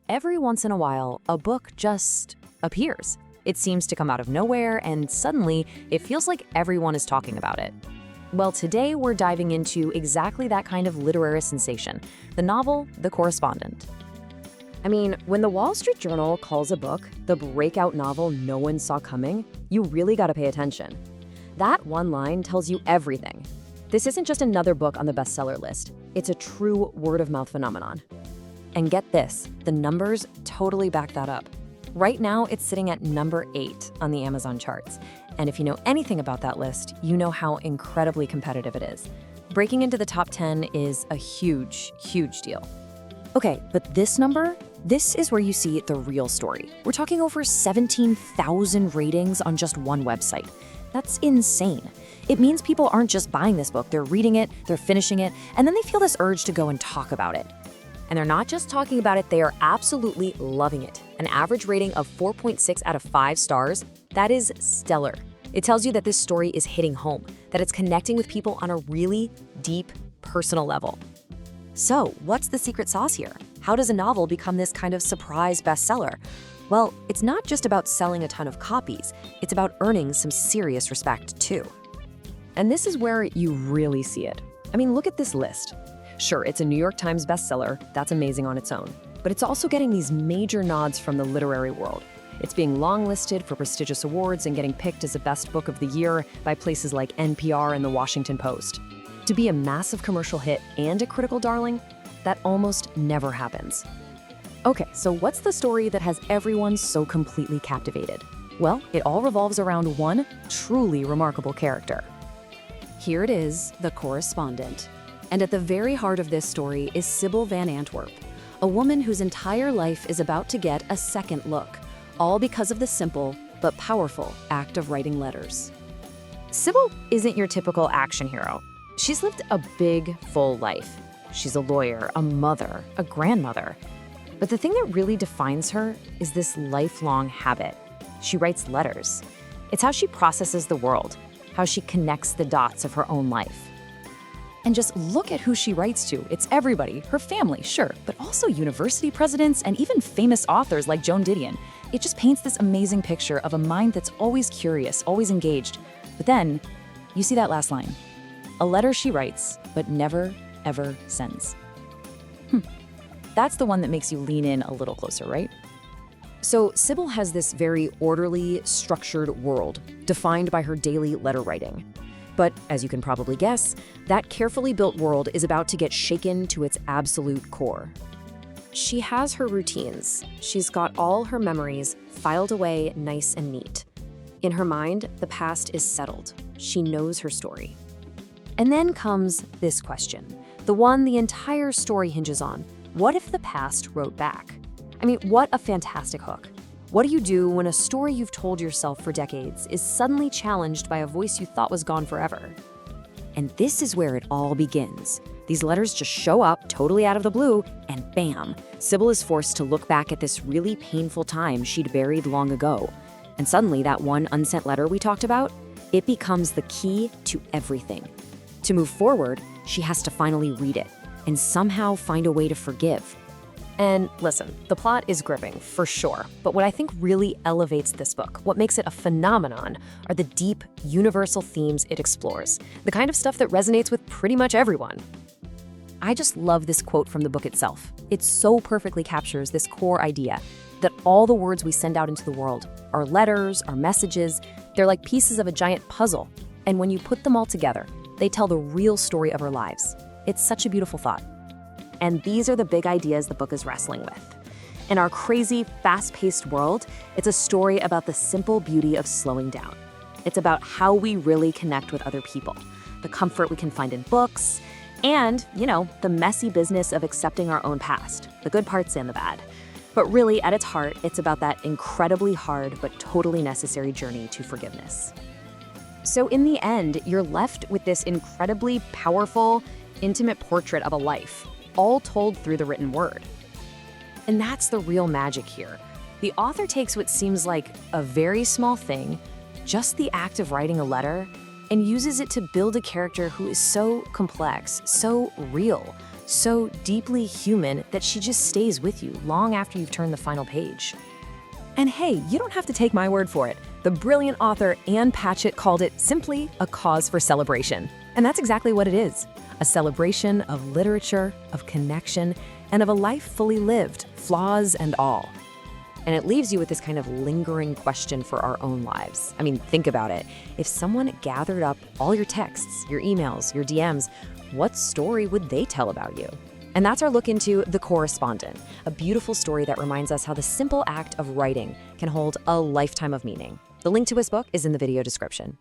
Every once in a while, a book just appears. It seems to come out of nowhere, and suddenly, it feels like everyone is talking about it. Well, today we're diving into exactly that kind of literary sensation, the novel, The Correspondent. When the Wall Street Journal calls a book the breakout novel no one saw coming, you really gotta pay attention. That one line tells you everything. This isn't just another book on the bestseller list. It's a true word-of-mouth phenomenon. And get this, the numbers totally back that up. Right now, it's sitting at number 8 on the Amazon charts. And if you know anything about that list, you know how incredibly competitive it is. Breaking into the top 10 is a huge, huge deal. Okay, but this number, this is where you see the real story. We're talking over 17,000 ratings on just one website. That's insane. It means people aren't just buying this book, they're reading it, they're finishing it, and then they feel this urge to go and talk about it. And they're not just talking about it, they are absolutely loving it. An average rating of 4.6 out of 5 stars, that is stellar. It tells you that this story is hitting home, that it's connecting with people on a really deep, personal level. So, what's the secret sauce here? How does a novel become this kind of surprise bestseller? Well, it's not just about selling a ton of copies, it's about earning some serious respect too. And this is where you really see it. Look at this list. Sure, it's a New York Times bestseller, that's amazing on its own, but it's also getting these major nods from the literary world. It's being longlisted for prestigious awards and getting picked as the best book of the year by places like NPR and the Washington Post. To be a massive commercial hit and a critical darling, that almost never happens. Okay, so what's the story that has everyone so completely captivated? Well, it all revolves around one truly remarkable character. Here it is, The Correspondent. And at the very heart of this story is Sybil Van Antwerp, a woman whose entire life is about to get a second look, all because of the simple but powerful act of writing letters. Sybil isn't your typical action hero. She's lived a big, full life. She's a lawyer, a mother, a grandmother. But the thing that really defines her is this lifelong habit. She writes letters. It's how she processes the world, how she connects the dots of her own life. And just look at who she writes to. It's everybody, her family, sure, but also university presidents and even famous authors like Joan Didion. It just paints this amazing picture of a mind that's always curious, always engaged. But then, you see that last line. A letter she writes, but never, ever sends. That's the one that makes you lean in a little closer, right? So Sybil has this very orderly, structured world, defined by her daily letter writing. But as you can probably guess, that carefully built world is about to get shaken to its absolute core. She has her routines. She's got all her memories filed away nice and neat. In her mind, the past is settled. She knows her story. And then comes this question, the one the entire story hinges on. What if the past wrote back? What a fantastic hook. What do you do when a story you've told yourself for decades is suddenly challenged by a voice you thought was gone forever? And this is where it all begins. These letters just show up totally out of the blue, and bam, Sybil is forced to look back at this really painful time she'd buried long ago. And suddenly that one unsent letter we talked about, it becomes the key to everything. To move forward, she has to finally read it and somehow find a way to forgive. And listen, the plot is gripping, for sure, but what I think really elevates this book, what makes it a phenomenon, are the deep, universal themes it explores, the kind of stuff that resonates with pretty much everyone. I just love this quote from the book itself. It so perfectly captures this core idea that all the words we send out into the world, our letters, our messages, they're like pieces of a giant puzzle, and when you put them all together, they tell the real story of our lives. It's such a beautiful thought. And these are the big ideas the book is wrestling with. In our crazy, fast-paced world, it's a story about the simple beauty of slowing down. It's about how we really connect with other people, the comfort we can find in books, and, the messy business of accepting our own past, the good parts and the bad. But really, at its heart, it's about that incredibly hard but totally necessary journey to forgiveness. So in the end, you're left with this incredibly powerful, intimate portrait of a life, all told through the written word. And that's the real magic here. The author takes what seems like a very small thing, just the act of writing a letter, and uses it to build a character who is so complex, so real, so deeply human that she just stays with you long after you've turned the final page. And hey, you don't have to take my word for it. The brilliant author Ann Patchett called it simply a cause for celebration. And that's exactly what it is. A celebration of literature, of connection, and of a life fully lived, flaws and all. And it leaves you with this kind of lingering question for our own lives. I mean, think about it. If someone gathered up all your texts, your emails, your DMs, what story would they tell about you? And that's our look into The Correspondent, a beautiful story that reminds us how the simple act of writing can hold a lifetime of meaning. The link to his book is in the video description.